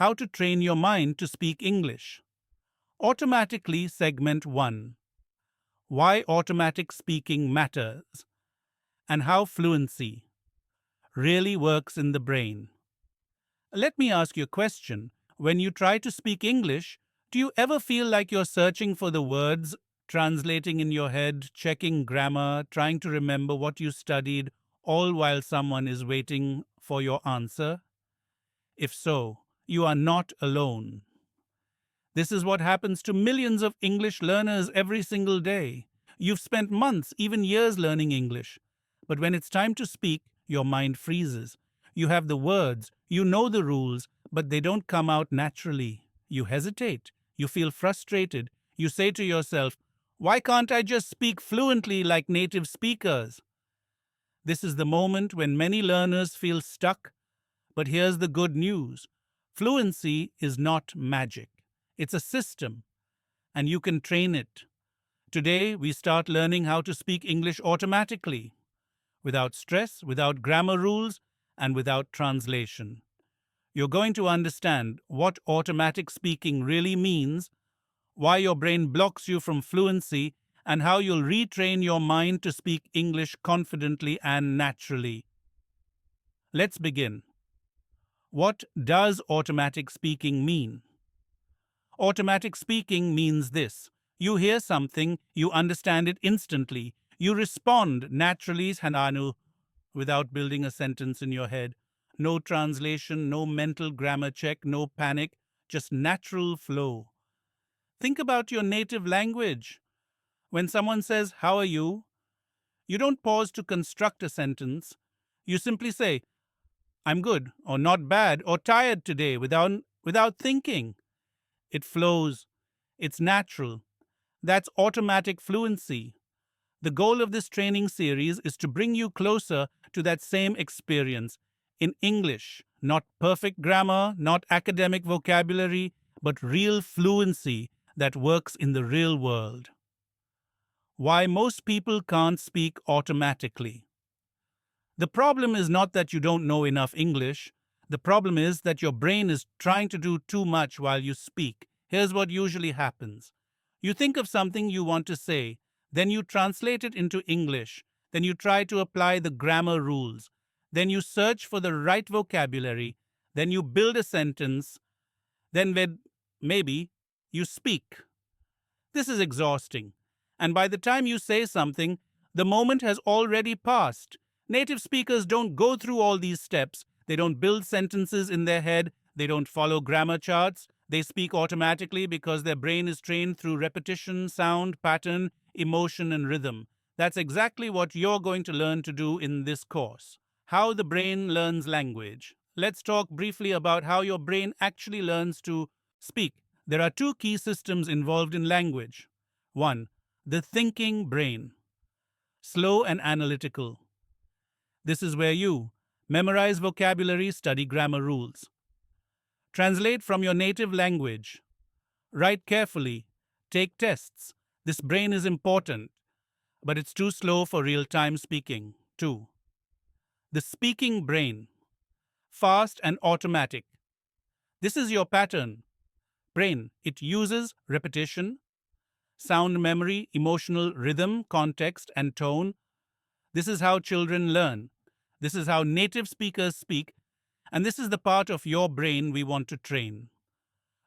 How to train your mind to speak English. Automatically segment 1. Why automatic speaking matters and how fluency really works in the brain. Let me ask you a question. When you try to speak English, do you ever feel like you're searching for the words, translating in your head, checking grammar, trying to remember what you studied, all while someone is waiting for your answer? If so, you are not alone. This is what happens to millions of English learners every single day. You've spent months, even years learning English. But when it's time to speak, your mind freezes. You have the words, you know the rules, but they don't come out naturally. You hesitate. You feel frustrated. You say to yourself, why can't I just speak fluently like native speakers? This is the moment when many learners feel stuck. But here's the good news. Fluency is not magic. It's a system, and you can train it. Today, we start learning how to speak English automatically, without stress, without grammar rules, and without translation. You're going to understand what automatic speaking really means, why your brain blocks you from fluency, and how you'll retrain your mind to speak English confidently and naturally. Let's begin. What does automatic speaking mean? Automatic speaking means this. You hear something, you understand it instantly. You respond naturally, Hananu, without building a sentence in your head. No translation, no mental grammar check, no panic, just natural flow. Think about your native language. When someone says, "How are you?" you don't pause to construct a sentence. You simply say, "I'm good," or "not bad," or "tired today," without thinking. It flows. It's natural. That's automatic fluency. The goal of this training series is to bring you closer to that same experience in English. Not perfect grammar, not academic vocabulary, but real fluency that works in the real world. Why most people can't speak automatically. The problem is not that you don't know enough English. The problem is that your brain is trying to do too much while you speak. Here's what usually happens. You think of something you want to say, then you translate it into English, then you try to apply the grammar rules, then you search for the right vocabulary, then you build a sentence, then maybe you speak. This is exhausting. And by the time you say something, the moment has already passed. Native speakers don't go through all these steps. They don't build sentences in their head. They don't follow grammar charts. They speak automatically because their brain is trained through repetition, sound, pattern, emotion, and rhythm. That's exactly what you're going to learn to do in this course. How the brain learns language. Let's talk briefly about how your brain actually learns to speak. There are two key systems involved in language. 1. The thinking brain. Slow and analytical. This is where you memorize vocabulary, study grammar rules. Translate from your native language. Write carefully. Take tests. This brain is important, but it's too slow for real-time speaking. 2. The speaking brain. Fast and automatic. This is your pattern. Brain. It uses repetition, sound memory, emotional rhythm, context, and tone. This is how children learn. This is how native speakers speak, and this is the part of your brain we want to train.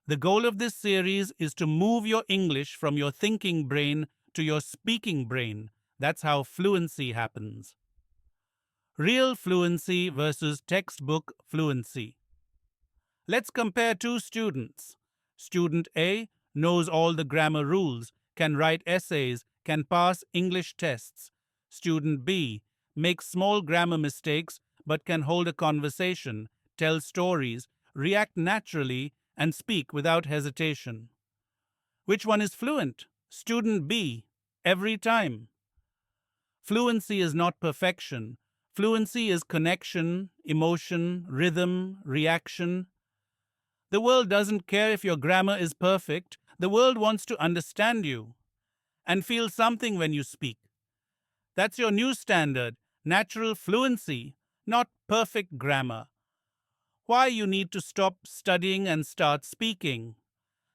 The goal of this series is to move your English from your thinking brain to your speaking brain. That's how fluency happens. Real fluency versus textbook fluency. Let's compare two students. Student A knows all the grammar rules, can write essays, can pass English tests. Student B makes small grammar mistakes but can hold a conversation, tell stories, react naturally, and speak without hesitation. Which one is fluent? Student B, every time. Fluency is not perfection. Fluency is connection, emotion, rhythm, reaction. The world doesn't care if your grammar is perfect. The world wants to understand you and feel something when you speak. That's your new standard, natural fluency, not perfect grammar. why you need to stop studying and start speaking.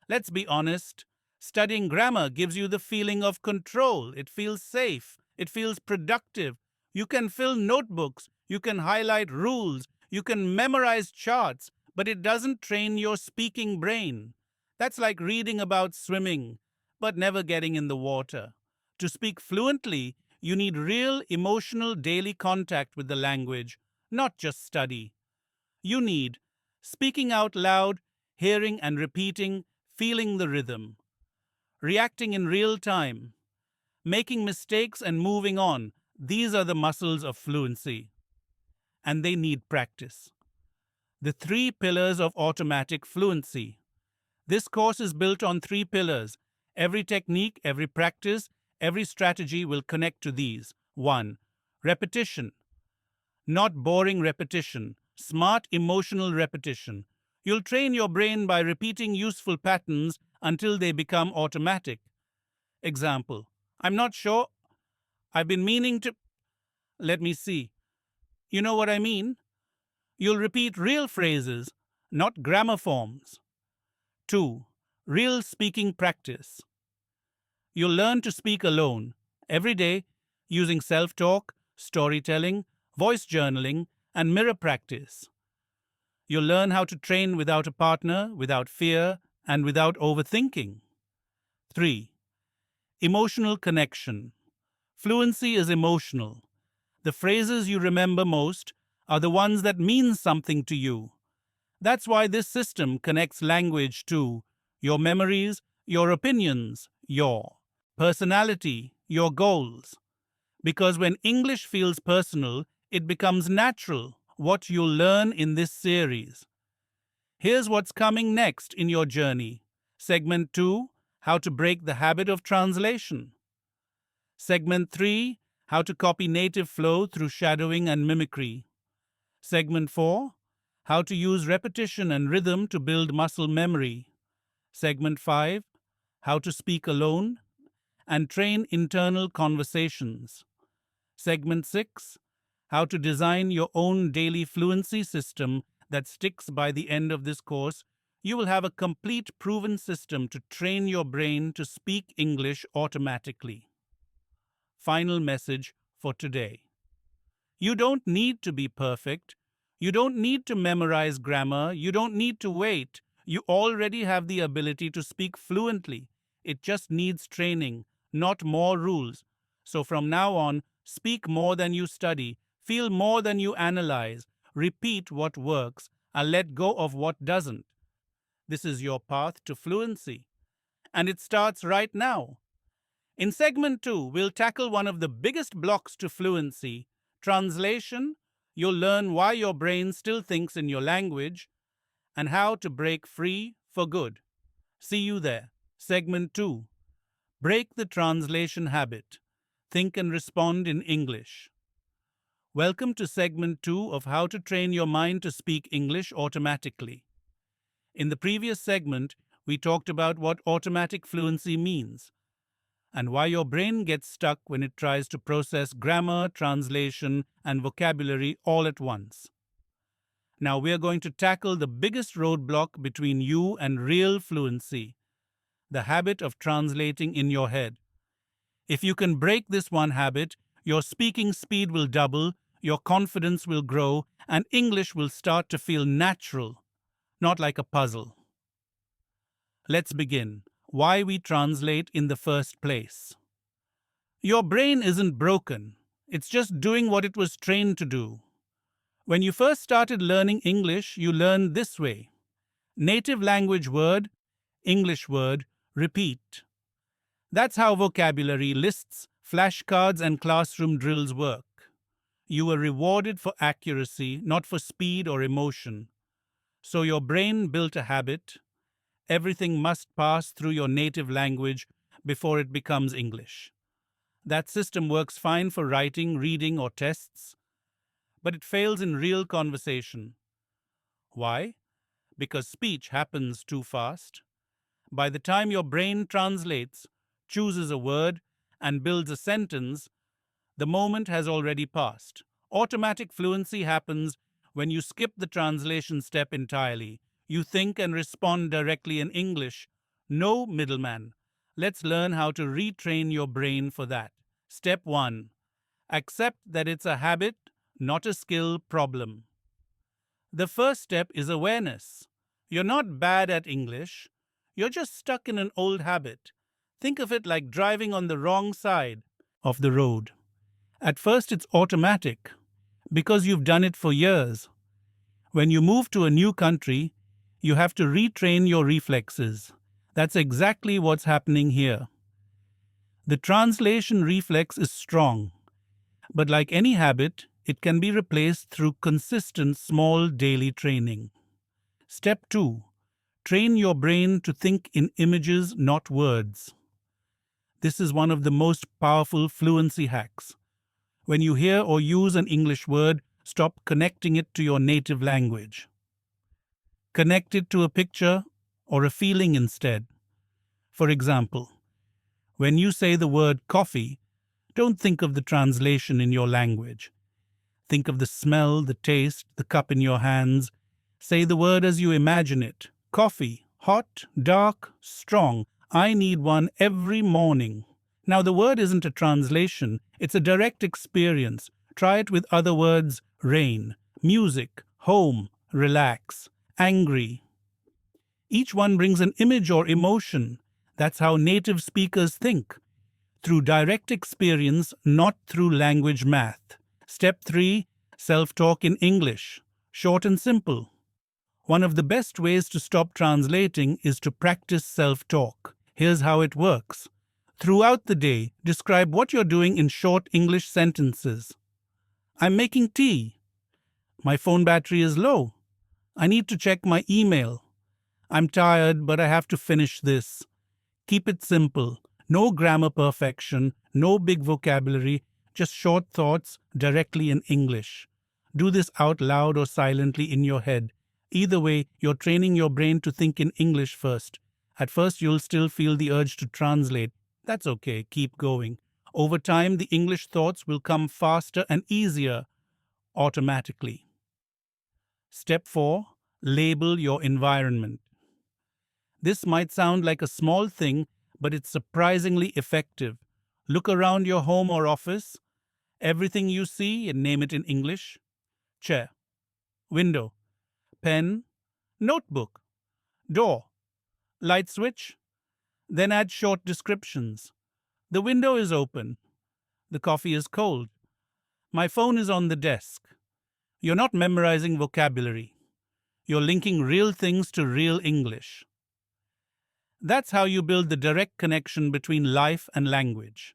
Let's be honest, studying grammar gives you the feeling of control. It feels safe, it feels productive. You can fill notebooks, you can highlight rules, you can memorize charts, but it doesn't train your speaking brain. That's like reading about swimming, but never getting in the water. To speak fluently, you need real emotional daily contact with the language, not just study. You need speaking out loud, hearing and repeating, feeling the rhythm, reacting in real time, making mistakes and moving on. These are the muscles of fluency, and they need practice. The three pillars of automatic fluency. This course is built on three pillars. Every technique, every practice, every strategy will connect to these. 1. Repetition. Not boring repetition, smart emotional repetition. You'll train your brain by repeating useful patterns until they become automatic. Example: I'm not sure. I've been meaning to. Let me see. You know what I mean? You'll repeat real phrases, not grammar forms. 2. Real speaking practice. You'll learn to speak alone, every day, using self talk, storytelling, voice journaling, and mirror practice. You'll learn how to train without a partner, without fear, and without overthinking. 3. Emotional connection. Fluency is emotional. The phrases you remember most are the ones that mean something to you. That's why this system connects language to your memories, your opinions, your personality, your goals. Because when English feels personal, it becomes natural, what you'll learn in this series. Here's what's coming next in your journey. Segment 2, how to break the habit of translation. Segment 3, how to copy native flow through shadowing and mimicry. Segment 4, how to use repetition and rhythm to build muscle memory. Segment 5, how to speak alone and train internal conversations. Segment 6, how to design your own daily fluency system that sticks. By the end of this course. You will have a complete proven system to train your brain to speak English automatically. Final message for today. You don't need to be perfect. You don't need to memorize grammar. You don't need to wait. You already have the ability to speak fluently. It just needs training, not more rules. So from now on, speak more than you study, feel more than you analyze, repeat what works, and let go of what doesn't. This is your path to fluency. And it starts right now. In segment 2, we'll tackle one of the biggest blocks to fluency, translation. You'll learn why your brain still thinks in your language and how to break free for good. See you there. Segment 2. Break the translation habit. Think and respond in English. Welcome to segment 2 of how to train your mind to speak English automatically. In the previous segment, we talked about what automatic fluency means and why your brain gets stuck when it tries to process grammar, translation, and vocabulary all at once. Now we're going to tackle the biggest roadblock between you and real fluency, the habit of translating in your head. If you can break this one habit, your speaking speed will double, your confidence will grow, and English will start to feel natural, not like a puzzle. Let's begin. Why we translate in the first place. Your brain isn't broken. It's just doing what it was trained to do. When you first started learning English, you learned this way. Native language word, English word, repeat. That's how vocabulary lists, flashcards, and classroom drills work. You were rewarded for accuracy, not for speed or emotion. So your brain built a habit. Everything must pass through your native language before it becomes English. That system works fine for writing, reading, or tests, but it fails in real conversation. Why? Because speech happens too fast. By the time your brain translates, chooses a word, and builds a sentence, the moment has already passed. Automatic fluency happens When you skip the translation step entirely, you think and respond directly in English. No middleman. Let's learn how to retrain your brain for that. Step 1. Accept that it's a habit, not a skill problem. The first step is awareness. You're not bad at English. You're just stuck in an old habit. Think of it like driving on the wrong side of the road. At first, it's automatic because you've done it for years. When you move to a new country, you have to retrain your reflexes. That's exactly what's happening here. The translation reflex is strong, but like any habit, it can be replaced through consistent small daily training. Step 2. Train your brain to think in images, not words. This is one of the most powerful fluency hacks. When you hear or use an English word, stop connecting it to your native language. Connect it to a picture or a feeling instead. For example, when you say the word coffee, don't think of the translation in your language. Think of the smell, the taste, the cup in your hands. Say the word as you imagine it. Coffee, hot, dark, strong. I need one every morning. Now, the word isn't a translation, it's a direct experience. Try it with other words: rain, music, home, relax, angry. Each one brings an image or emotion. That's how native speakers think. Through direct experience, not through language math. Step 3. Self-talk in English. Short and simple. One of the best ways to stop translating is to practice self-talk. Here's how it works. Throughout the day, describe what you're doing in short English sentences. I'm making tea. My phone battery is low. I need to check my email. I'm tired, but I have to finish this. Keep it simple. No grammar perfection, no big vocabulary, just short thoughts directly in English. Do this out loud or silently in your head. Either way, you're training your brain to think in English first. At first, you'll still feel the urge to translate. That's okay, keep going. Over time, the English thoughts will come faster and easier automatically. Step 4. Label your environment. This might sound like a small thing, but it's surprisingly effective. Look around your home or office. Everything you see, and name it in English. Chair, window, pen, notebook, door, light switch. Then add short descriptions. The window is open. The coffee is cold. My phone is on the desk. You're not memorizing vocabulary. You're linking real things to real English. That's how you build the direct connection between life and language.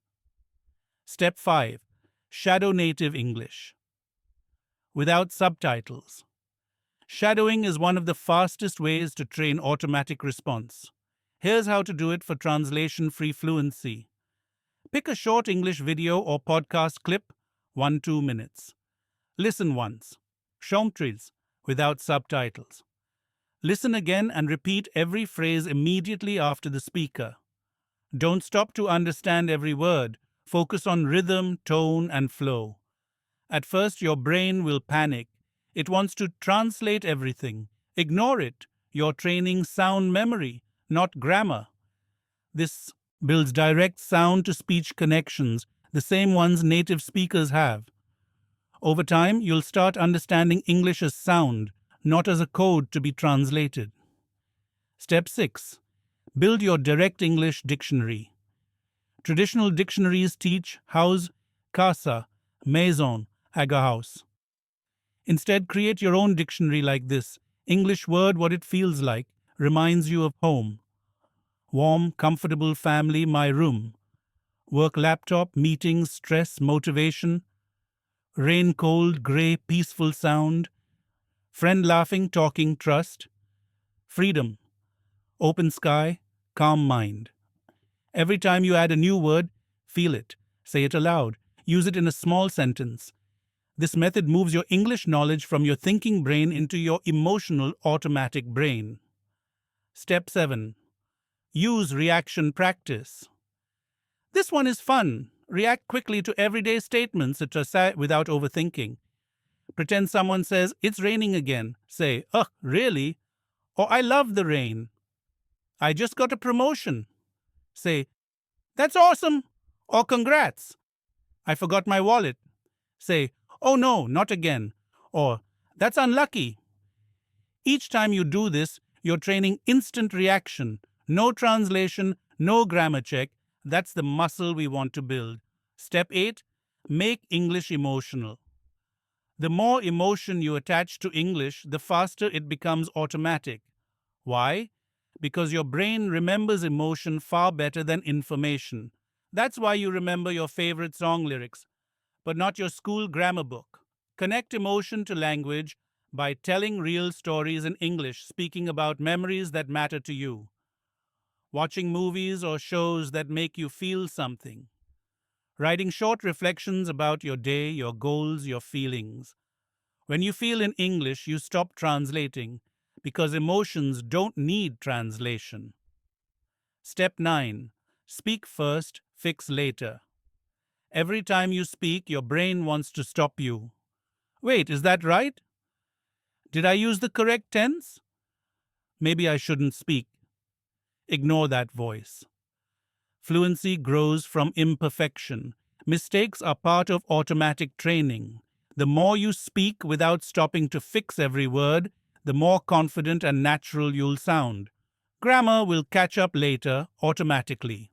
Step 5. Shadow native English. Without subtitles. Shadowing is one of the fastest ways to train automatic response. Here's how to do it for translation-free fluency. Pick a short English video or podcast clip, 1-2 minutes. Listen once. Chomtries, without subtitles. Listen again and repeat every phrase immediately after the speaker. Don't stop to understand every word. Focus on rhythm, tone, and flow. At first, your brain will panic. It wants to translate everything. Ignore it. You're training sound memory, not grammar. This builds direct sound-to-speech connections, the same ones native speakers have. Over time, you'll start understanding English as sound, not as a code to be translated. Step 6. Build your direct English dictionary. Traditional dictionaries teach house, casa, maison, aga house. Instead, create your own dictionary like this. English word, what it feels like, reminds you of home. Warm, comfortable family, my room. Work laptop, meetings, stress, motivation. Rain, cold, grey, peaceful sound. Friend laughing, talking, trust. Freedom. Open sky, calm mind. Every time you add a new word, feel it. Say it aloud. Use it in a small sentence. This method moves your English knowledge from your thinking brain into your emotional automatic brain. Step 7. Use reaction practice. This one is fun. React quickly to everyday statements that are said without overthinking. Pretend someone says, "It's raining again." Say, "Ugh, really?" Or, "I love the rain." "I just got a promotion." Say, "That's awesome." Or, "Congrats." "I forgot my wallet." Say, "Oh no, not again." Or, "That's unlucky." Each time you do this, you're training instant reaction. No translation, no grammar check. That's the muscle we want to build. Step 8, make English emotional. The more emotion you attach to English, the faster it becomes automatic. Why? Because your brain remembers emotion far better than information. That's why you remember your favorite song lyrics, but not your school grammar book. Connect emotion to language by telling real stories in English, speaking about memories that matter to you, watching movies or shows that make you feel something, writing short reflections about your day, your goals, your feelings. When you feel in English, you stop translating because emotions don't need translation. Step 9. Speak first, fix later. Every time you speak, your brain wants to stop you. Wait, is that right? Did I use the correct tense? Maybe I shouldn't speak. Ignore that voice. Fluency grows from imperfection. Mistakes are part of automatic training. The more you speak without stopping to fix every word, the more confident and natural you'll sound. Grammar will catch up later automatically.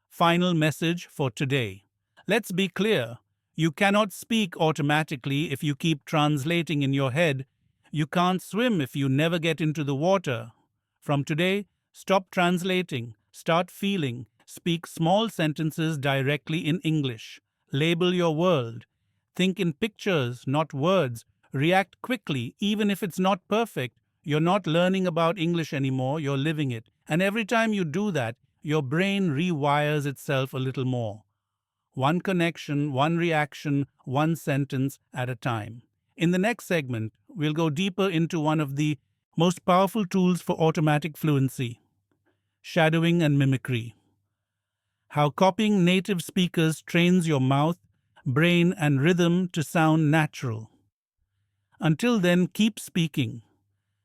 Final message for today. Let's be clear. You cannot speak automatically if you keep translating in your head. You can't swim if you never get into the water. From today, stop translating, start feeling, speak small sentences directly in English. Label your world. Think in pictures, not words. React quickly, even if it's not perfect. You're not learning about English anymore, you're living it. And every time you do that, your brain rewires itself a little more. One connection, one reaction, one sentence at a time. In the next segment, we'll go deeper into one of the most powerful tools for automatic fluency: shadowing and mimicry. How copying native speakers trains your mouth, brain, and rhythm to sound natural. Until then, keep speaking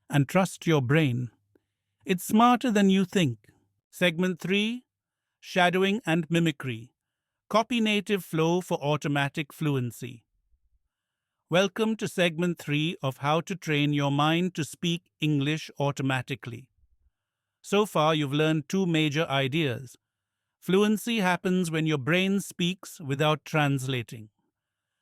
and trust your brain. It's smarter than you think. Segment 3: shadowing and mimicry. Copy native flow for automatic fluency. Welcome to segment 3 of how to train your mind to speak English automatically. So far, you've learned two major ideas. Fluency happens when your brain speaks without translating.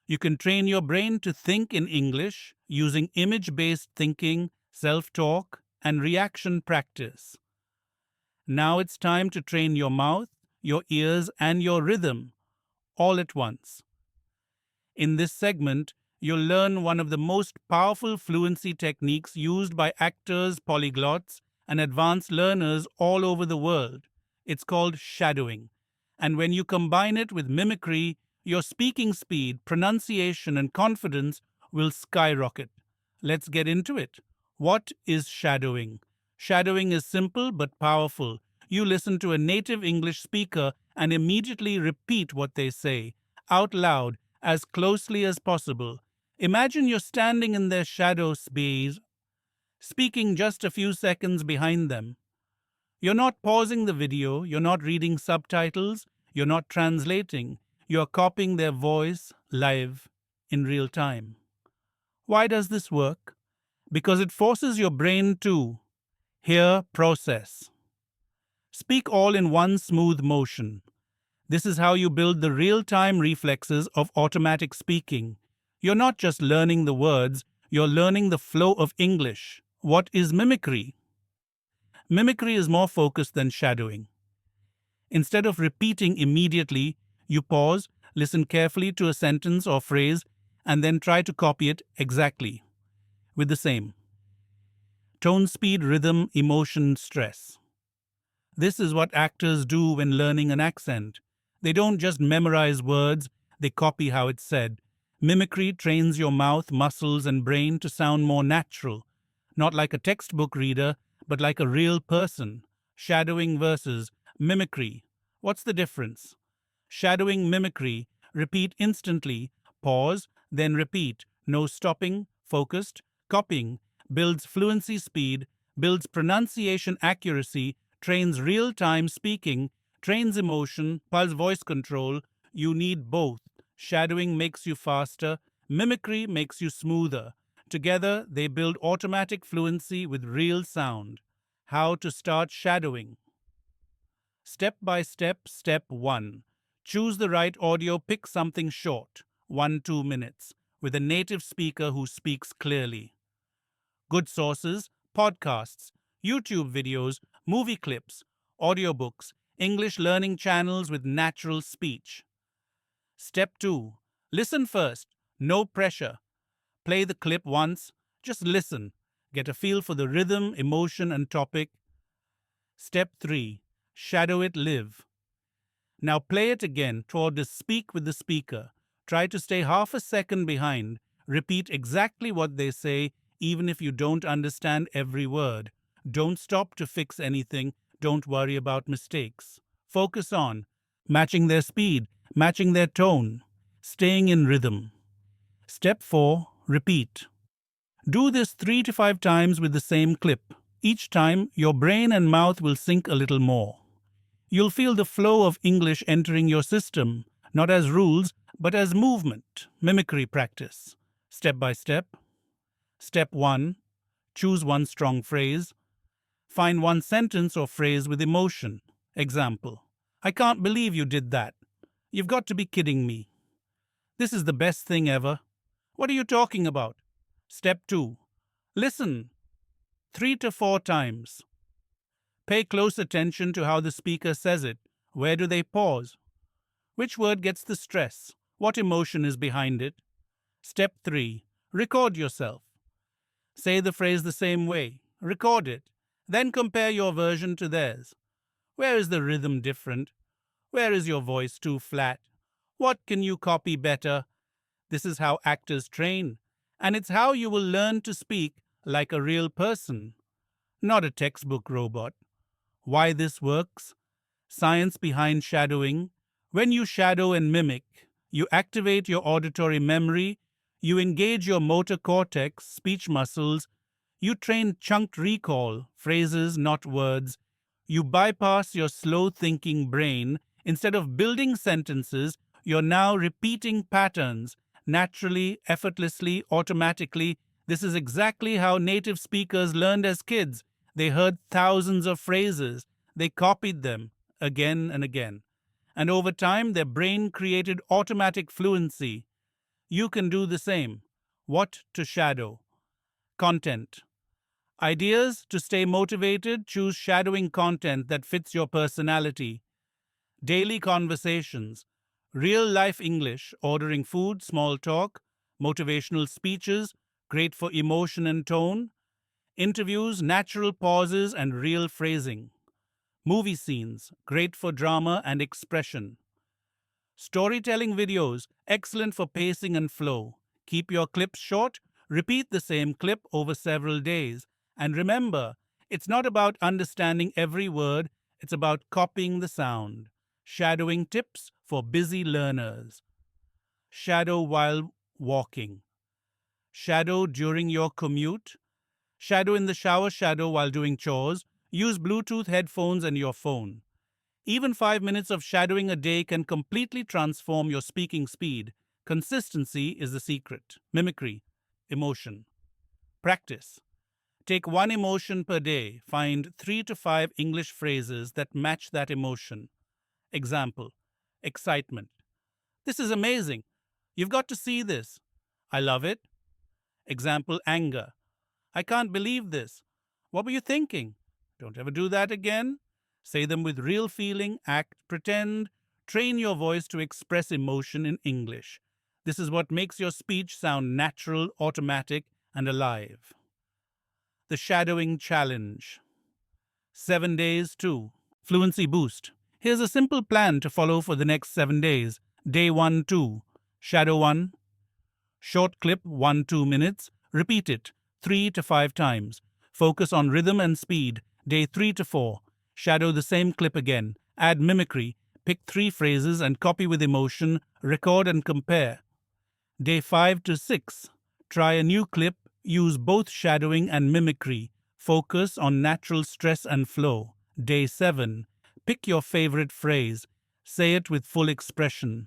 You can train your brain to think in English using image-based thinking, self-talk, and reaction practice. Now it's time to train your mouth, your ears, and your rhythm all at once. In this segment, you'll learn one of the most powerful fluency techniques used by actors, polyglots, and advanced learners all over the world. It's called shadowing. And when you combine it with mimicry, your speaking speed, pronunciation, and confidence will skyrocket. Let's get into it. What is shadowing? Shadowing is simple but powerful. You listen to a native English speaker and immediately repeat what they say, out loud, as closely as possible. Imagine you're standing in their shadow space, speaking just a few seconds behind them. You're not pausing the video, you're not reading subtitles, you're not translating. You're copying their voice live in real time. Why does this work? Because it forces your brain to hear, process, speak all in one smooth motion. This is how you build the real-time reflexes of automatic speaking. You're not just learning the words, you're learning the flow of English. What is mimicry? Mimicry is more focused than shadowing. Instead of repeating immediately, you pause, listen carefully to a sentence or phrase, and then try to copy it exactly, with the same tone, speed, rhythm, emotion, stress. This is what actors do when learning an accent. They don't just memorize words, they copy how it's said. Mimicry trains your mouth, muscles, and brain to sound more natural, not like a textbook reader, but like a real person. Shadowing versus mimicry. What's the difference? Shadowing, mimicry: repeat instantly, pause, then repeat. No stopping, focused, copying, builds fluency speed, builds pronunciation accuracy, trains real time speaking, trains emotion, plus voice control. You need both. Shadowing makes you faster, mimicry makes you smoother. Together, they build automatic fluency with real sound. How to start shadowing. Step by step, step 1. Choose the right audio, pick something short, 1-2 minutes, with a native speaker who speaks clearly. Good sources, podcasts, YouTube videos, movie clips, audiobooks, English learning channels with natural speech. Step 2. Listen first, no pressure. Play the clip once, just listen. Get a feel for the rhythm, emotion, and topic. Step 3. Shadow it live. Now play it again toward the speak with the speaker. Try to stay half a second behind. Repeat exactly what they say, even if you don't understand every word. Don't stop to fix anything. Don't worry about mistakes. Focus on matching their speed, matching their tone, staying in rhythm. Step 4. Repeat. Do this 3 to 5 times with the same clip. Each time, your brain and mouth will sync a little more. You'll feel the flow of English entering your system, not as rules, but as movement, mimicry practice. Step by step. Step 1. Choose one strong phrase. Find one sentence or phrase with emotion. Example: I can't believe you did that. You've got to be kidding me. This is the best thing ever. What are you talking about? Step 2. Listen 3 to 4 times. Pay close attention to how the speaker says it. Where do they pause? Which word gets the stress? What emotion is behind it? Step 3. Record yourself. Say the phrase the same way. Record it. Then compare your version to theirs. Where is the rhythm different? Where is your voice too flat? What can you copy better? This is how actors train, and it's how you will learn to speak like a real person, not a textbook robot. Why this works? Science behind shadowing. When you shadow and mimic, you activate your auditory memory, you engage your motor cortex, speech muscles, you train chunked recall, phrases, not words. You bypass your slow thinking brain. Instead of building sentences, you're now repeating patterns naturally, effortlessly, automatically. This is exactly how native speakers learned as kids. They heard thousands of phrases, they copied them again and again. And over time, their brain created automatic fluency. You can do the same. What to shadow? Content. Ideas to stay motivated: choose shadowing content that fits your personality. Daily conversations, real life English, ordering food, small talk, motivational speeches, great for emotion and tone. Interviews, natural pauses and real phrasing. Movie scenes, great for drama and expression. Storytelling videos, excellent for pacing and flow. Keep your clips short, repeat the same clip over several days. And remember, it's not about understanding every word, it's about copying the sound. Shadowing tips for busy learners. Shadow while walking. Shadow during your commute. Shadow in the shower, shadow while doing chores. Use Bluetooth headphones and your phone. Even 5 minutes of shadowing a day can completely transform your speaking speed. Consistency is the secret. Mimicry, emotion. Practice. Take one emotion per day. Find 3 to 5 English phrases that match that emotion. Example: excitement. This is amazing. You've got to see this. I love it. Example: anger. I can't believe this. What were you thinking? Don't ever do that again. Say them with real feeling, act, pretend. Train your voice to express emotion in English. This is what makes your speech sound natural, automatic, and alive. The Shadowing Challenge. 7 days to Fluency Boost. Here's a simple plan to follow for the next 7 days. Day 1 2. Shadow 1. Short clip 1-2 minutes. Repeat it 3 to 5 times. Focus on rhythm and speed. Day 3 to 4. Shadow the same clip again. Add mimicry. Pick 3 phrases and copy with emotion. Record and compare. Day 5 to 6. Try a new clip, use both shadowing and mimicry. Focus on natural stress and flow. Day 7. Pick your favorite phrase. Say it with full expression.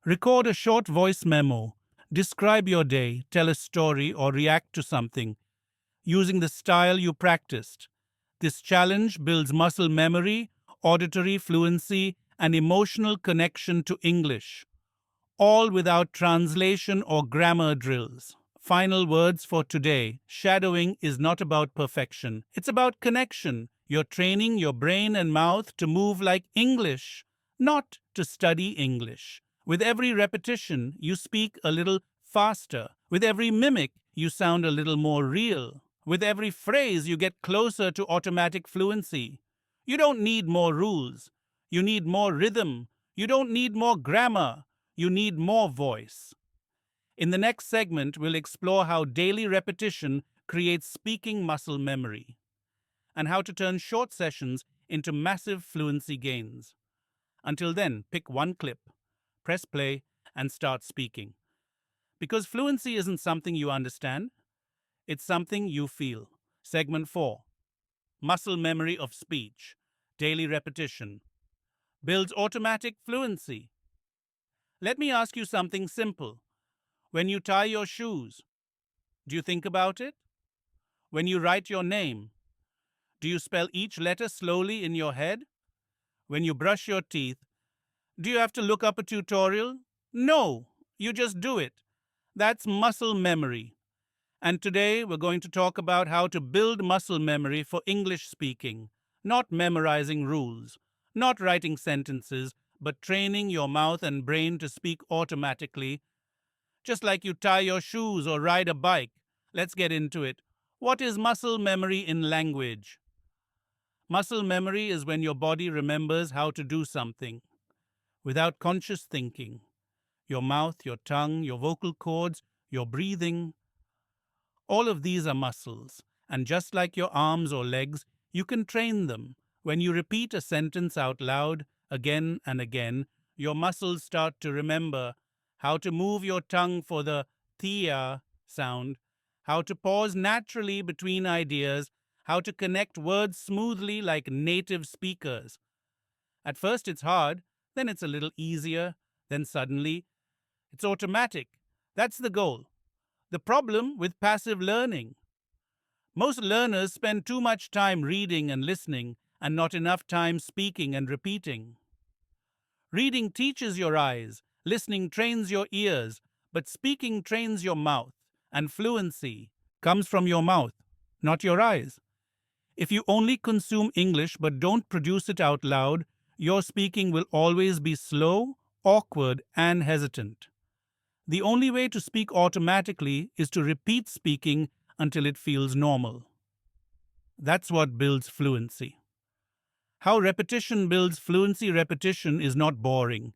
Record a short voice memo. Describe your day, tell a story, or react to something using the style you practiced. This challenge builds muscle memory, auditory fluency, and emotional connection to English, all without translation or grammar drills. Final words for today. Shadowing is not about perfection, it's about connection. You're training your brain and mouth to move like English, not to study English. With every repetition, you speak a little faster. With every mimic, you sound a little more real. With every phrase, you get closer to automatic fluency. You don't need more rules. You need more rhythm. You don't need more grammar. You need more voice. In the next segment, we'll explore how daily repetition creates speaking muscle memory and how to turn short sessions into massive fluency gains. Until then, pick one clip, press play, and start speaking. Because fluency isn't something you understand, it's something you feel. Segment 4. Muscle memory of speech. Daily repetition builds automatic fluency. Let me ask you something simple. When you tie your shoes, do you think about it? When you write your name, do you spell each letter slowly in your head? When you brush your teeth, do you have to look up a tutorial? No, you just do it. That's muscle memory. And today we're going to talk about how to build muscle memory for English speaking, not memorizing rules, not writing sentences, but training your mouth and brain to speak automatically, just like you tie your shoes or ride a bike. Let's get into it. What is muscle memory in language? Muscle memory is when your body remembers how to do something without conscious thinking. Your mouth, your tongue, your vocal cords, your breathing, all of these are muscles, and just like your arms or legs, you can train them. When you repeat a sentence out loud again and again, your muscles start to remember how to move your tongue for the thea sound, how to pause naturally between ideas, how to connect words smoothly like native speakers. At first it's hard, then it's a little easier, then suddenly it's automatic. That's the goal. The problem with passive learning. Most learners spend too much time reading and listening and not enough time speaking and repeating. Reading teaches your eyes, listening trains your ears, but speaking trains your mouth, and fluency comes from your mouth, not your eyes. If you only consume English but don't produce it out loud, your speaking will always be slow, awkward, and hesitant. The only way to speak automatically is to repeat speaking until it feels normal. That's what builds fluency. How repetition builds fluency. Repetition is not boring.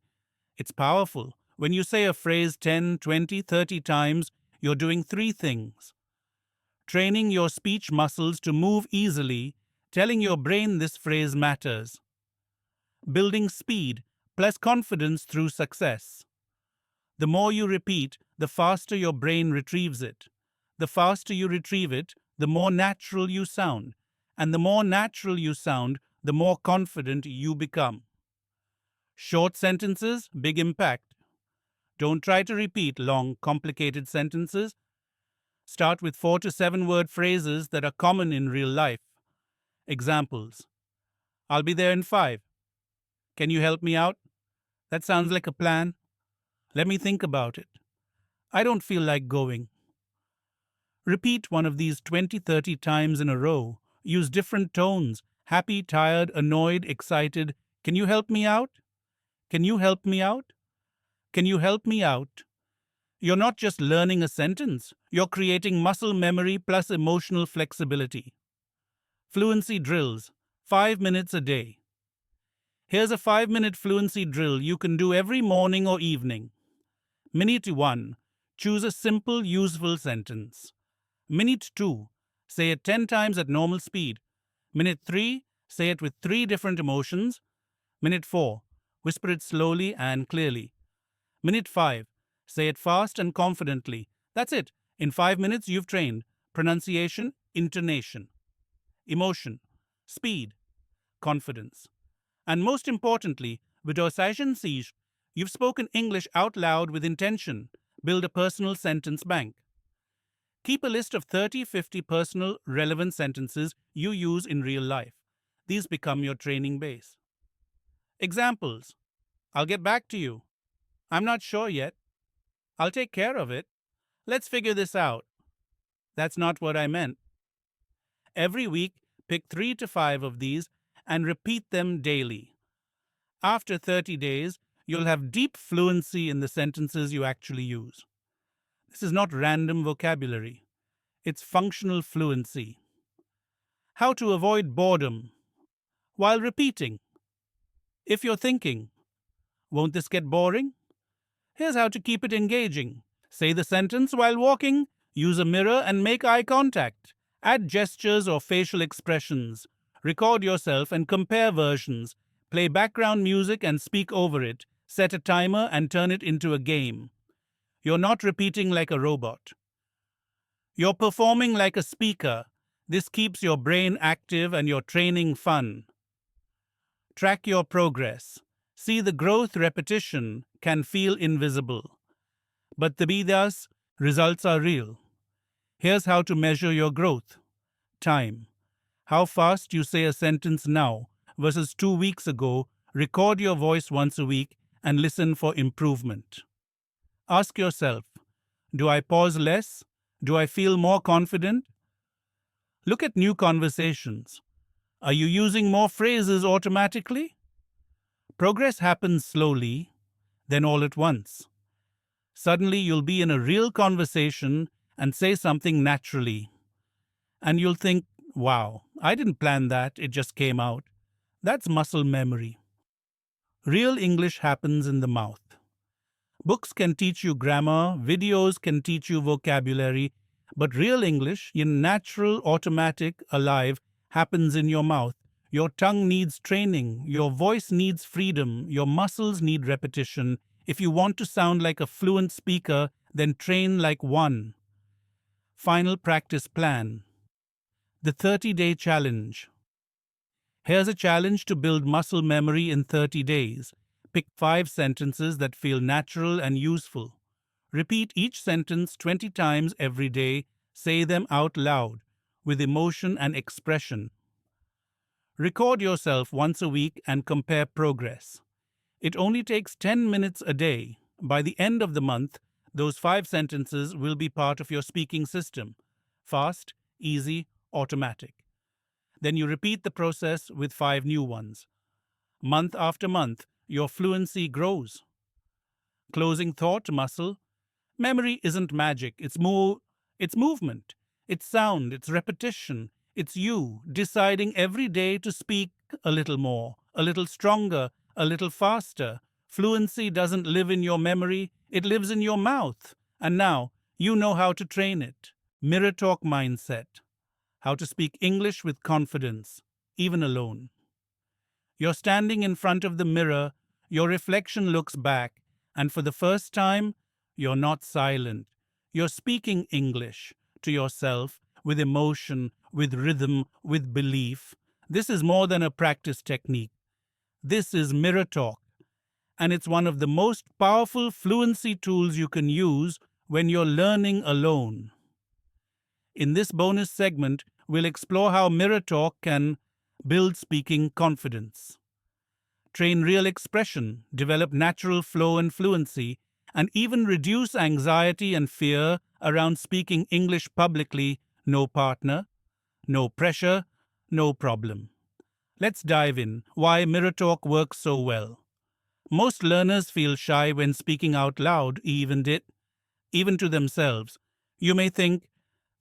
It's powerful. When you say a phrase 10, 20, 30 times, you're doing three things. Training your speech muscles to move easily, telling your brain this phrase matters. Building speed plus confidence through success. The more you repeat, the faster your brain retrieves it. The faster you retrieve it, the more natural you sound. And the more natural you sound, the more confident you become. Short sentences, big impact. Don't try to repeat long, complicated sentences. Start with 4 to 7 word phrases that are common in real life. Examples. I'll be there in 5. Can you help me out? That sounds like a plan. Let me think about it. I don't feel like going. Repeat one of these 20-30 times in a row. Use different tones. Happy, tired, annoyed, excited. Can you help me out? Can you help me out? Can you help me out? You're not just learning a sentence. You're creating muscle memory plus emotional flexibility. Fluency drills. 5 minutes a day. Here's a 5-minute fluency drill you can do every morning or evening. Minute 1. Choose a simple, useful sentence. Minute 2. Say it 10 times at normal speed. Minute 3. Say it with 3 different emotions. Minute 4. Whisper it slowly and clearly. Minute 5. Say it fast and confidently. That's it. In 5 minutes, you've trained pronunciation, intonation, emotion, speed, confidence. And most importantly, Vidosation Siege, you've spoken English out loud with intention. Build a personal sentence bank. Keep a list of 30, 50 personal, relevant sentences you use in real life. These become your training base. Examples: I'll get back to you. I'm not sure yet. I'll take care of it. Let's figure this out. That's not what I meant. Every week, pick 3 to 5 of these and repeat them daily. After 30 days, you'll have deep fluency in the sentences you actually use. This is not random vocabulary, it's functional fluency. How to avoid boredom while repeating. If you're thinking, won't this get boring? Here's how to keep it engaging. Say the sentence while walking, use a mirror and make eye contact. Add gestures or facial expressions. Record yourself and compare versions. Play background music and speak over it. Set a timer and turn it into a game. You're not repeating like a robot. You're performing like a speaker. This keeps your brain active and your training fun. Track your progress. See the growth. Repetition can feel invisible, but the Bidas results are real. Here's how to measure your growth. Time. How fast you say a sentence now versus 2 weeks ago. Record your voice once a week and listen for improvement. Ask yourself, do I pause less? Do I feel more confident? Look at new conversations. Are you using more phrases automatically? Progress happens slowly, then all at once. Suddenly you'll be in a real conversation and say something naturally. And you'll think, wow, I didn't plan that, it just came out. That's muscle memory. Real English happens in the mouth. Books can teach you grammar, videos can teach you vocabulary, but real English, natural, automatic, alive, happens in your mouth. Your tongue needs training, your voice needs freedom, your muscles need repetition. If you want to sound like a fluent speaker, then train like one. Final practice plan. The 30-day challenge. Here's a challenge to build muscle memory in 30 days. Pick 5 sentences that feel natural and useful. Repeat each sentence 20 times every day. Say them out loud, with emotion and expression. Record yourself once a week and compare progress. It only takes 10 minutes a day. By the end of the month, those 5 sentences will be part of your speaking system. Fast, easy, automatic. Then you repeat the process with 5 new ones. Month after month, your fluency grows. Closing thought muscle. Memory isn't magic, it's movement, it's sound, it's repetition. It's you deciding every day to speak a little more, a little stronger, a little faster. Fluency doesn't live in your memory, it lives in your mouth. And now you know how to train it. Mirror talk mindset. How to speak English with confidence, even alone. You're standing in front of the mirror, your reflection looks back, and for the first time, you're not silent. You're speaking English to yourself with emotion, with rhythm, with belief. This is more than a practice technique. This is mirror talk, and it's one of the most powerful fluency tools you can use when you're learning alone. In this bonus segment, we'll explore how mirror talk can build speaking confidence, train real expression, develop natural flow and fluency, and even reduce anxiety and fear around speaking English publicly. No partner, no pressure, no problem. Let's dive in. Why mirror talk works so well. Most learners feel shy when speaking out loud, even to themselves. You may think,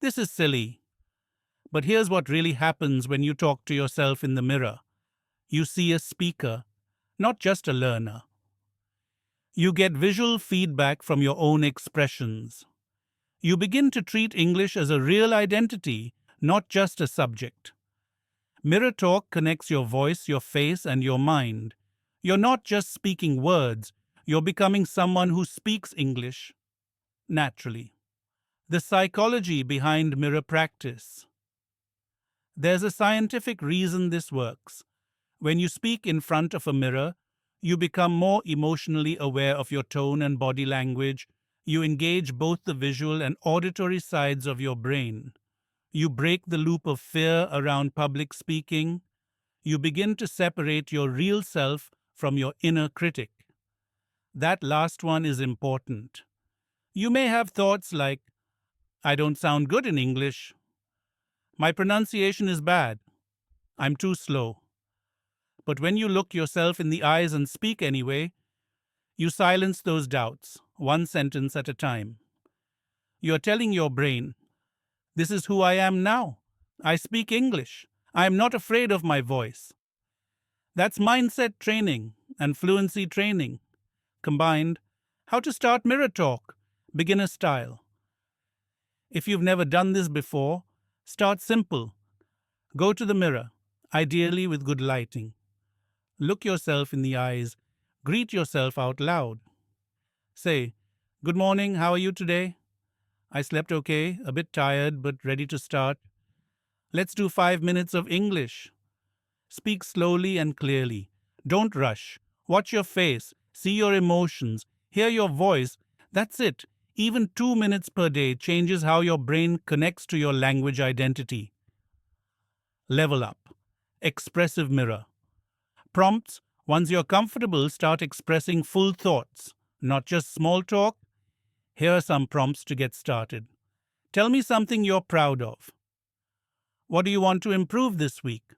this is silly. But here's what really happens when you talk to yourself in the mirror. You see a speaker, not just a learner. You get visual feedback from your own expressions. You begin to treat English as a real identity, not just a subject. Mirror talk connects your voice, your face, and your mind. You're not just speaking words, you're becoming someone who speaks English naturally. The psychology behind mirror practice. There's a scientific reason this works. When you speak in front of a mirror, you become more emotionally aware of your tone and body language. You engage both the visual and auditory sides of your brain. You break the loop of fear around public speaking. You begin to separate your real self from your inner critic. That last one is important. You may have thoughts like, I don't sound good in English. My pronunciation is bad. I'm too slow. But when you look yourself in the eyes and speak anyway, you silence those doubts, one sentence at a time. You're telling your brain, this is who I am now. I speak English. I am not afraid of my voice. That's mindset training and fluency training. Combined, how to start mirror talk, beginner style. If you've never done this before, start simple. Go to the mirror, ideally with good lighting. Look yourself in the eyes. Greet yourself out loud. Say, good morning, how are you today? I slept okay, a bit tired, but ready to start. Let's do 5 minutes of English. Speak slowly and clearly. Don't rush. Watch your face. See your emotions. Hear your voice. That's it. Even 2 minutes per day changes how your brain connects to your language identity. Level up. Expressive mirror. Prompts. Once you're comfortable, start expressing full thoughts, not just small talk. Here are some prompts to get started. Tell me something you're proud of. What do you want to improve this week?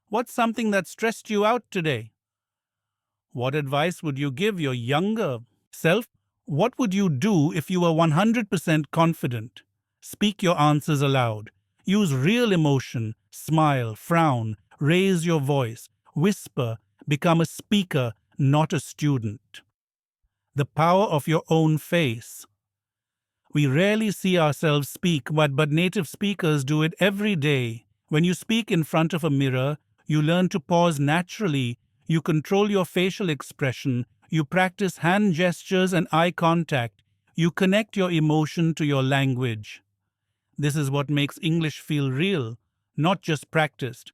What's something that stressed you out today? What advice would you give your younger self? What would you do if you were 100% confident? Speak your answers aloud. Use real emotion. Smile, frown, raise your voice, whisper, become a speaker, not a student. The power of your own face. We rarely see ourselves speak, but native speakers do it every day. When you speak in front of a mirror, you learn to pause naturally. You control your facial expression. You practice hand gestures and eye contact. You connect your emotion to your language. This is what makes English feel real, not just practiced.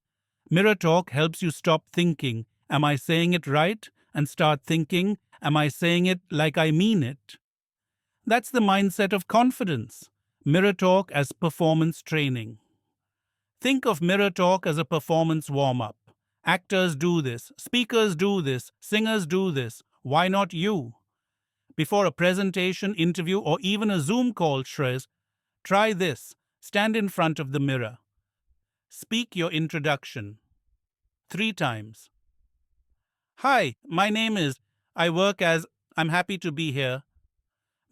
Mirror talk helps you stop thinking, am I saying it right? And start thinking, am I saying it like I mean it? That's the mindset of confidence. Mirror talk as performance training. Think of mirror talk as a performance warm-up. Actors do this, speakers do this, singers do this. Why not you? Before a presentation, interview, or even a Zoom call, try this. Stand in front of the mirror. Speak your introduction 3 times. Hi, my name is, I work as, I'm happy to be here.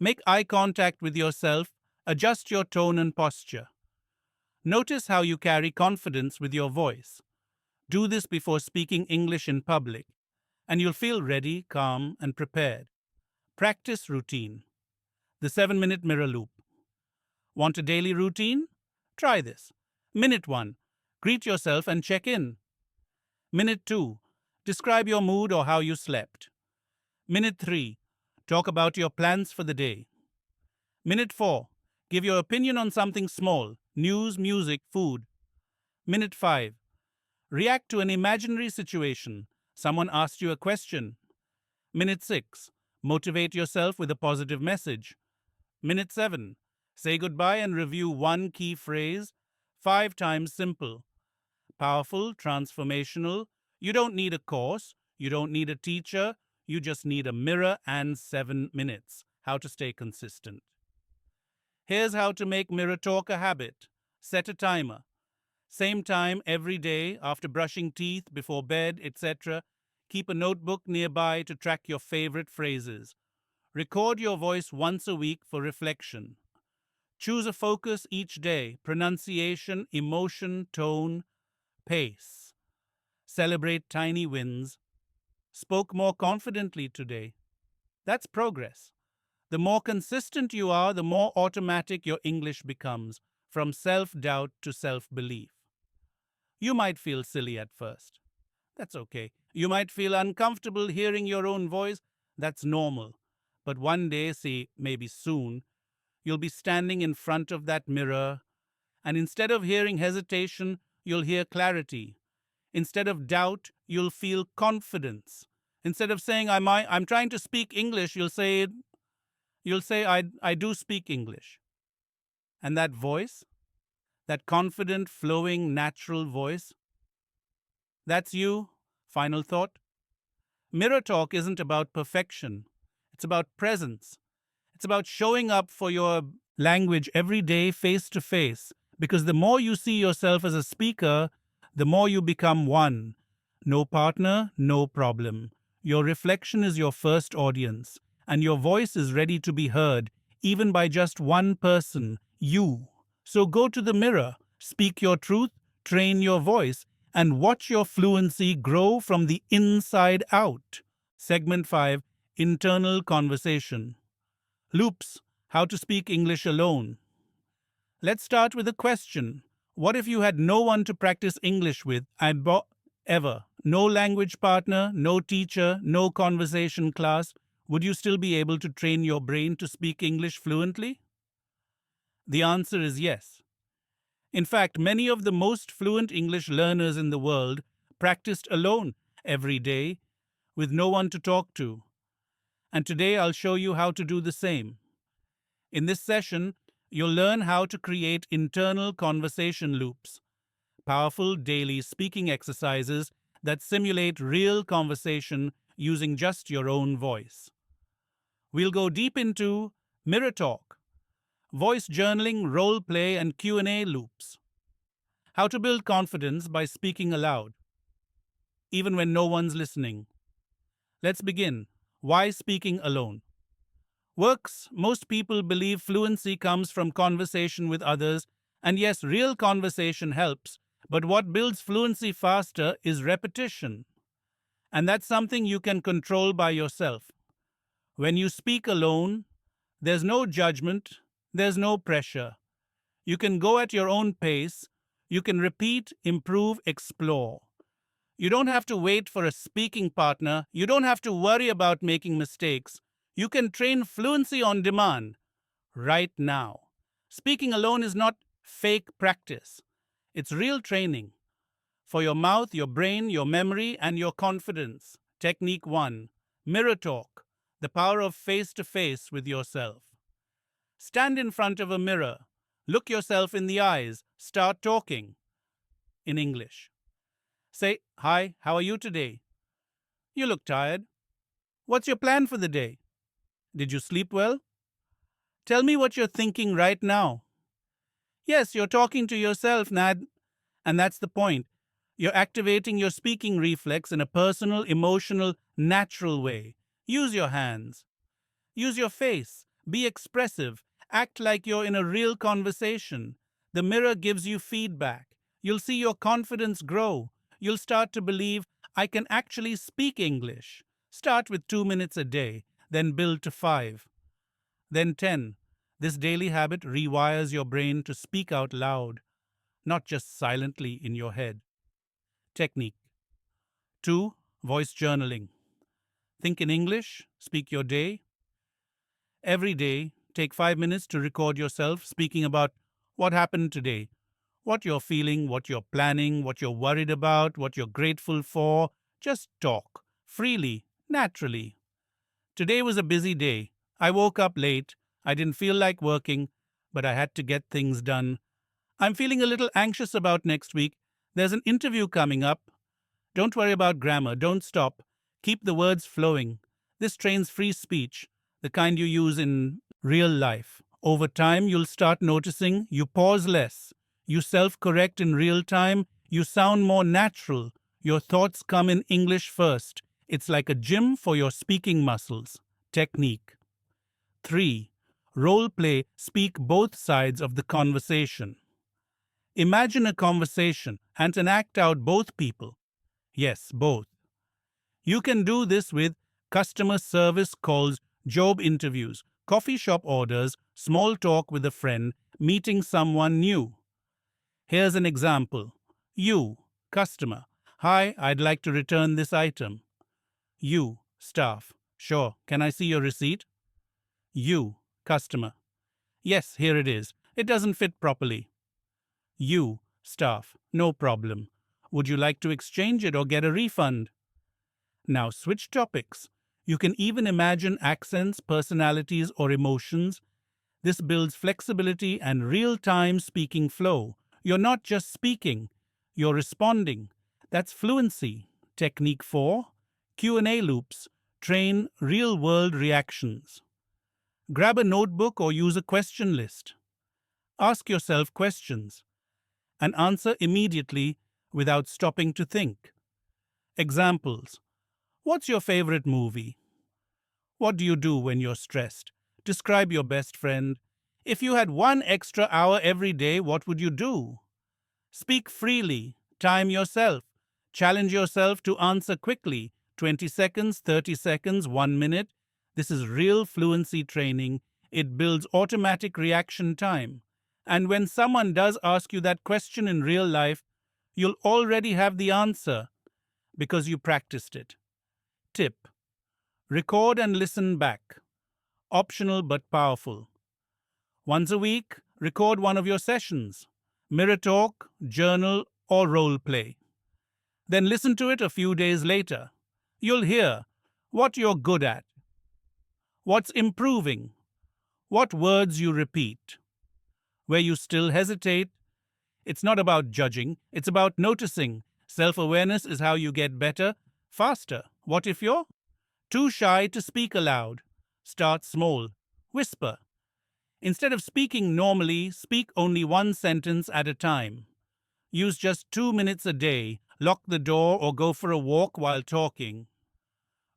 Make eye contact with yourself. Adjust your tone and posture. Notice how you carry confidence with your voice. Do this before speaking English in public, and you'll feel ready, calm, and prepared. Practice routine. The 7-minute mirror loop. Want a daily routine? Try this. Minute 1. Greet yourself and check in. Minute 2. Describe your mood or how you slept. Minute 3. Talk about your plans for the day. Minute 4. Give your opinion on something small, news, music, food. Minute 5. React to an imaginary situation. Someone asked you a question. Minute 6. Motivate yourself with a positive message. Minute 7. Say goodbye and review one key phrase 5 times simple. Powerful, transformational. You don't need a course. You don't need a teacher. You just need a mirror and 7 minutes. How to stay consistent. Here's how to make mirror talk a habit. Set a timer. Same time every day, after brushing teeth, before bed, etc. Keep a notebook nearby to track your favorite phrases. Record your voice once a week for reflection. Choose a focus each day: pronunciation, emotion, tone, pace. Celebrate tiny wins. Spoke more confidently today. That's progress. The more consistent you are, the more automatic your English becomes, from self-doubt to self-belief. You might feel silly at first. That's okay. You might feel uncomfortable hearing your own voice. That's normal. But one day, say maybe soon, You'll be standing in front of that mirror, and instead of hearing hesitation, you'll hear clarity. Instead of doubt, you'll feel confidence. Instead of saying I'm trying to speak English, you'll say I do speak English. And that voice, that confident, flowing, natural voice, that's you. Final thought. Mirror talk isn't about perfection. It's about presence. It's about showing up for your language every day face to face, because the more you see yourself as a speaker, the more you become one. No partner, no problem. Your reflection is your first audience, and your voice is ready to be heard, even by just one person, you. So go to the mirror, speak your truth, train your voice, and watch your fluency grow from the inside out. Segment 5, Internal Conversation. Loops, how to speak English alone. Let's start with a question. What if you had no one to practice English with ever? No language partner, no teacher, no conversation class. Would you still be able to train your brain to speak English fluently? The answer is yes. In fact, many of the most fluent English learners in the world practiced alone every day with no one to talk to. And today I'll show you how to do the same. In this session, you'll learn how to create internal conversation loops, powerful daily speaking exercises that simulate real conversation using just your own voice. We'll go deep into mirror talk, voice journaling, role play, and Q&A loops. How to build confidence by speaking aloud, even when no one's listening. Let's begin. Why speaking alone? Most people believe fluency comes from conversation with others, and yes, real conversation helps, but what builds fluency faster is repetition. And that's something you can control by yourself. When you speak alone, there's no judgment, there's no pressure. You can go at your own pace, you can repeat, improve, explore. You don't have to wait for a speaking partner, you don't have to worry about making mistakes. You can train fluency on demand, right now. Speaking alone is not fake practice. It's real training for your mouth, your brain, your memory, and your confidence. Technique 1. Mirror talk, the power of face-to-face with yourself. Stand in front of a mirror. Look yourself in the eyes. Start talking in English. Say, "Hi, how are you today? You look tired. What's your plan for the day? Did you sleep well? Tell me what you're thinking right now." Yes, you're talking to yourself, Nad. And that's the point. You're activating your speaking reflex in a personal, emotional, natural way. Use your hands. Use your face. Be expressive. Act like you're in a real conversation. The mirror gives you feedback. You'll see your confidence grow. You'll start to believe, I can actually speak English. Start with 2 minutes a day, then build to 5. Then 10. This daily habit rewires your brain to speak out loud, not just silently in your head. Technique 2. Voice journaling. Think in English, speak your day. Every day, take 5 minutes to record yourself speaking about what happened today, what you're feeling, what you're planning, what you're worried about, what you're grateful for. Just talk, freely, naturally. Today was a busy day. I woke up late. I didn't feel like working, but I had to get things done. I'm feeling a little anxious about next week. There's an interview coming up. Don't worry about grammar. Don't stop. Keep the words flowing. This trains free speech, the kind you use in real life. Over time, you'll start noticing you pause less. You self-correct in real time. You sound more natural. Your thoughts come in English first. It's like a gym for your speaking muscles. Technique 3. Role play. Speak both sides of the conversation. Imagine a conversation and act out both people. Yes, both. You can do this with customer service calls, job interviews, coffee shop orders, small talk with a friend, meeting someone new. Here's an example. You, customer. Hi, I'd like to return this item. You, staff. Sure, can I see your receipt? You, customer. Yes, here it is. It doesn't fit properly. You, staff, no problem. Would you like to exchange it or get a refund? Now switch topics. You can even imagine accents, personalities, or emotions. This builds flexibility and real-time speaking flow. You're not just speaking, you're responding. That's fluency. Technique 4, Q&A loops. Train real-world reactions. Grab a notebook or use a question list. Ask yourself questions and answer immediately without stopping to think. Examples. What's your favorite movie? What do you do when you're stressed? Describe your best friend. If you had 1 extra hour every day, what would you do? Speak freely. Time yourself. Challenge yourself to answer quickly. 20 seconds, 30 seconds, 1 minute. This is real fluency training. It builds automatic reaction time. And when someone does ask you that question in real life, you'll already have the answer because you practiced it. Tip: record and listen back. Optional but powerful. Once a week, record one of your sessions. Mirror talk, journal, or role play. Then listen to it a few days later. You'll hear what you're good at, what's improving, what words you repeat, where you still hesitate. It's not about judging, it's about noticing. Self-awareness is how you get better, faster. What if you're too shy to speak aloud? Start small. Whisper. Instead of speaking normally, speak only one sentence at a time. Use just 2 minutes a day. Lock the door or go for a walk while talking.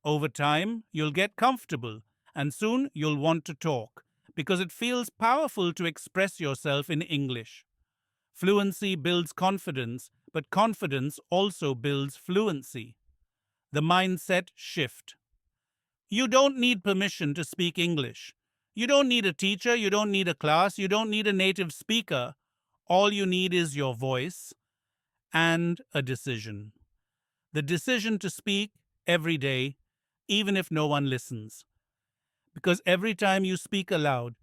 Over time, you'll get comfortable, and soon you'll want to talk, because it feels powerful to express yourself in English. Fluency builds confidence, but confidence also builds fluency. The mindset shift. You don't need permission to speak English. You don't need a teacher, you don't need a class, you don't need a native speaker. All you need is your voice and a decision. The decision to speak every day, even if no one listens. Because every time you speak aloud,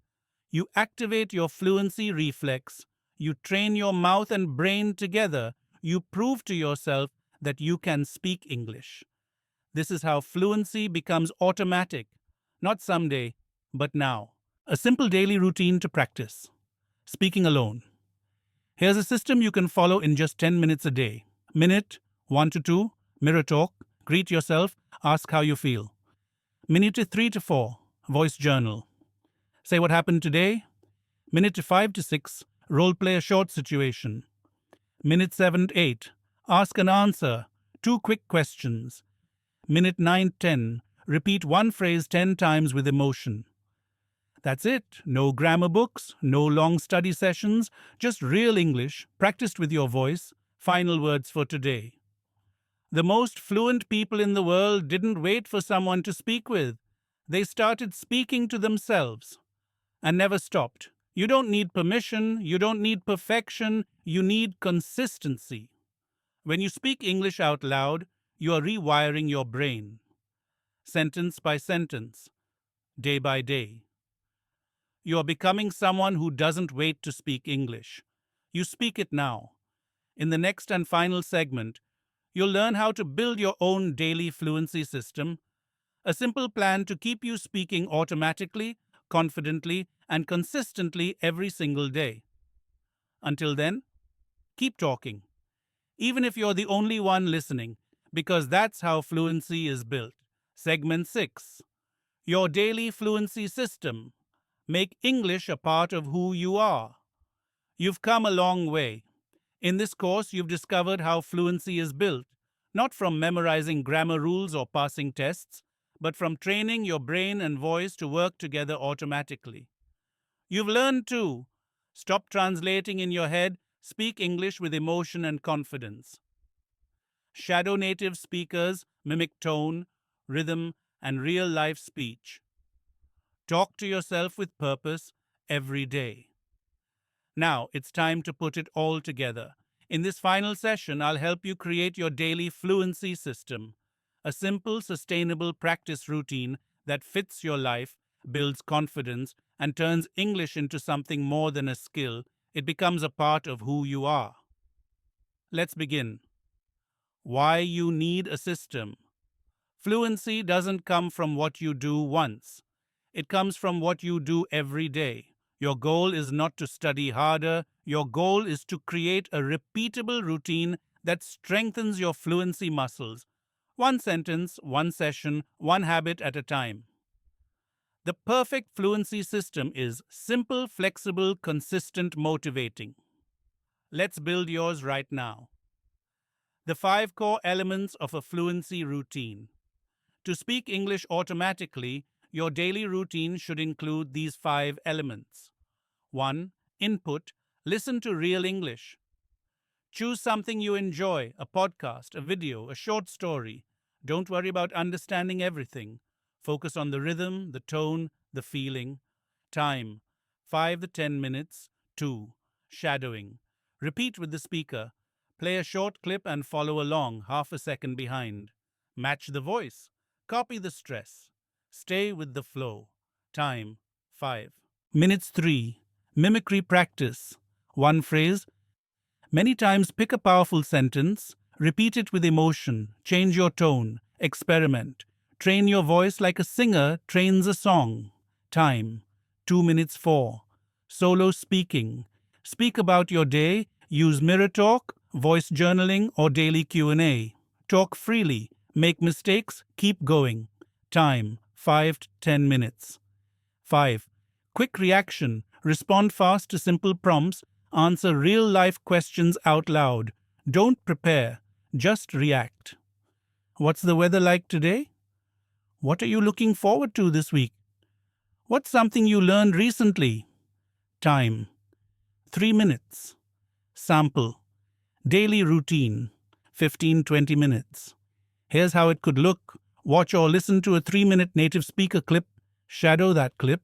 you activate your fluency reflex, you train your mouth and brain together, you prove to yourself that you can speak English. This is how fluency becomes automatic, not someday, but now. A simple daily routine to practice. Speaking alone. Here's a system you can follow in just 10 minutes a day. Minute 1 to 2, mirror talk, greet yourself, ask how you feel. Minute 3 to 4, voice journal. Say what happened today. Minute 5 to 6, role play a short situation. Minute 7 to 8, ask and answer, 2 quick questions. Minute 9-10, repeat one phrase 10 times with emotion. That's it. No grammar books, no long study sessions, just real English, practiced with your voice. Final words for today. The most fluent people in the world didn't wait for someone to speak with. They started speaking to themselves and never stopped. You don't need permission, you don't need perfection, you need consistency. When you speak English out loud, you are rewiring your brain. Sentence by sentence, day by day. You are becoming someone who doesn't wait to speak English. You speak it now. In the next and final segment, you'll learn how to build your own daily fluency system, a simple plan to keep you speaking automatically, confidently, and consistently every single day. Until then, keep talking, even if you're the only one listening, because that's how fluency is built. Segment 6. Your daily fluency system. Make English a part of who you are. You've come a long way. In this course, you've discovered how fluency is built, not from memorizing grammar rules or passing tests, but from training your brain and voice to work together automatically. You've learned to stop translating in your head, speak English with emotion and confidence. Shadow native speakers mimic tone, rhythm, and real-life speech. Talk to yourself with purpose every day. Now it's time to put it all together. In this final session, I'll help you create your daily fluency system, a simple, sustainable practice routine that fits your life, builds confidence, and turns English into something more than a skill. It becomes a part of who you are. Let's begin. Why you need a system. Fluency doesn't come from what you do once. It comes from what you do every day. Your goal is not to study harder. Your goal is to create a repeatable routine that strengthens your fluency muscles. One sentence, one session, one habit at a time. The perfect fluency system is simple, flexible, consistent, motivating. Let's build yours right now. The 5 core elements of a fluency routine. To speak English automatically, your daily routine should include these 5 elements. 1. Input. Listen to real English. Choose something you enjoy, a podcast, a video, a short story. Don't worry about understanding everything. Focus on the rhythm, the tone, the feeling. Time. 5 to 10 minutes. 2. Shadowing. Repeat with the speaker. Play a short clip and follow along, half a second behind. Match the voice. Copy the stress. Stay with the flow. Time. 5. Minutes 3. Mimicry practice. One phrase. Many times pick a powerful sentence. Repeat it with emotion. Change your tone. Experiment. Train your voice like a singer trains a song. Time. 2 minutes 4. Solo speaking. Speak about your day. Use mirror talk, voice journaling, or daily Q&A. Talk freely. Make mistakes. Keep going. Time. 5 to 10 minutes. 5. Quick reaction. Respond fast to simple prompts. Answer real-life questions out loud. Don't prepare. Just react. What's the weather like today? What are you looking forward to this week? What's something you learned recently? Time. 3 minutes. Sample. Daily routine. 15-20 minutes. Here's how it could look. Watch or listen to a 3-minute native speaker clip. Shadow that clip.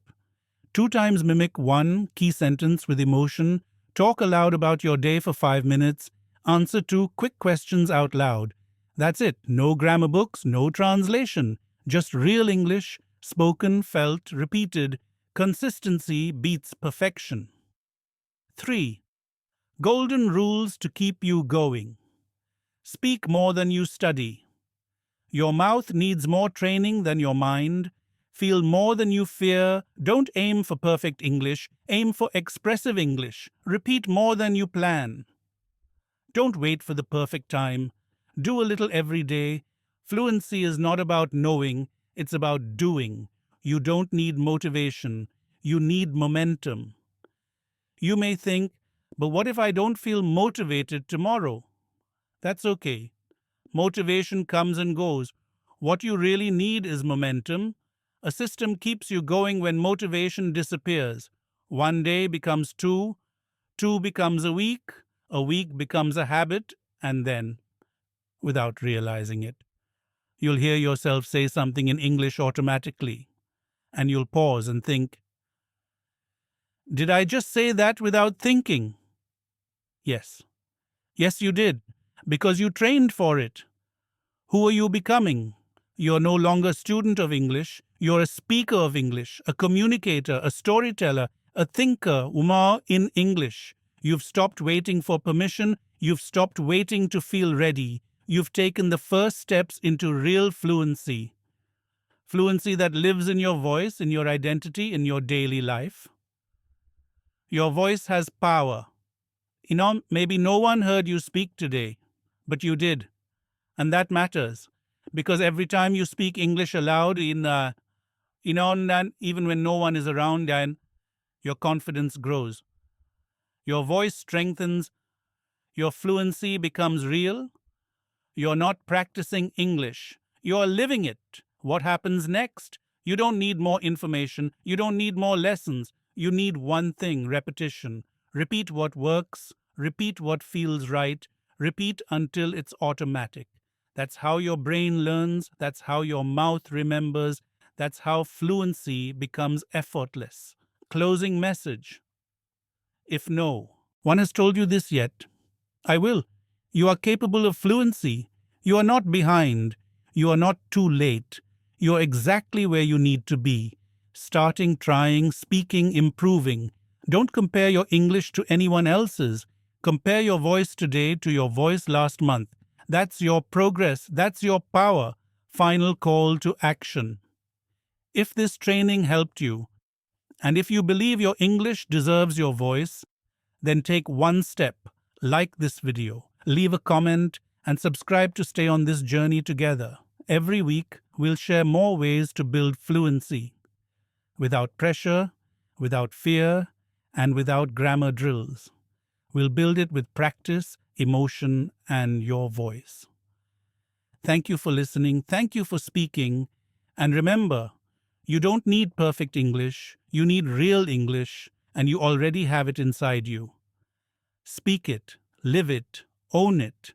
2 times mimic one key sentence with emotion. Talk aloud about your day for 5 minutes. Answer 2 quick questions out loud. That's it. No grammar books, no translation. Just real English, spoken, felt, repeated. Consistency beats perfection. 3. Golden rules to keep you going. Speak more than you study. Your mouth needs more training than your mind. Feel more than you fear. Don't aim for perfect English. Aim for expressive English. Repeat more than you plan. Don't wait for the perfect time. Do a little every day. Fluency is not about knowing, it's about doing. You don't need motivation. You need momentum. You may think, but what if I don't feel motivated tomorrow? That's okay. Motivation comes and goes. What you really need is momentum. A system keeps you going when motivation disappears. 1 day becomes 2, 2 becomes a week becomes a habit, and then, without realizing it, you'll hear yourself say something in English automatically, and you'll pause and think, did I just say that without thinking? Yes. Yes, you did, because you trained for it. Who are you becoming? You're no longer a student of English. You're a speaker of English, a communicator, a storyteller, a thinker, in English. You've stopped waiting for permission. You've stopped waiting to feel ready. You've taken the first steps into real fluency. Fluency that lives in your voice, in your identity, in your daily life. Your voice has power. Maybe no one heard you speak today, but you did. And that matters, because every time you speak English aloud, and even when no one is around, and your confidence grows. Your voice strengthens. Your fluency becomes real. You're not practicing English. You're living it. What happens next? You don't need more information. You don't need more lessons. You need one thing: repetition. Repeat what works. Repeat what feels right. Repeat until it's automatic. That's how your brain learns. That's how your mouth remembers. That's how fluency becomes effortless. Closing message. If no one has told you this yet, I will. You are capable of fluency. You are not behind. You are not too late. You are exactly where you need to be. starting, trying, speaking, improving. Don't compare your English to anyone else's. Compare your voice today to your voice last month. That's your progress. That's your power. Final call to action. If this training helped you, and if you believe your English deserves your voice, then take one step. Like this video, leave a comment, and subscribe to stay on this journey together. Every week, we'll share more ways to build fluency without pressure, without fear, and without grammar drills. We'll build it with practice, emotion, and your voice. Thank you for listening. Thank you for speaking. And remember, you don't need perfect English. You need real English, and you already have it inside you. Speak it, live it, own it,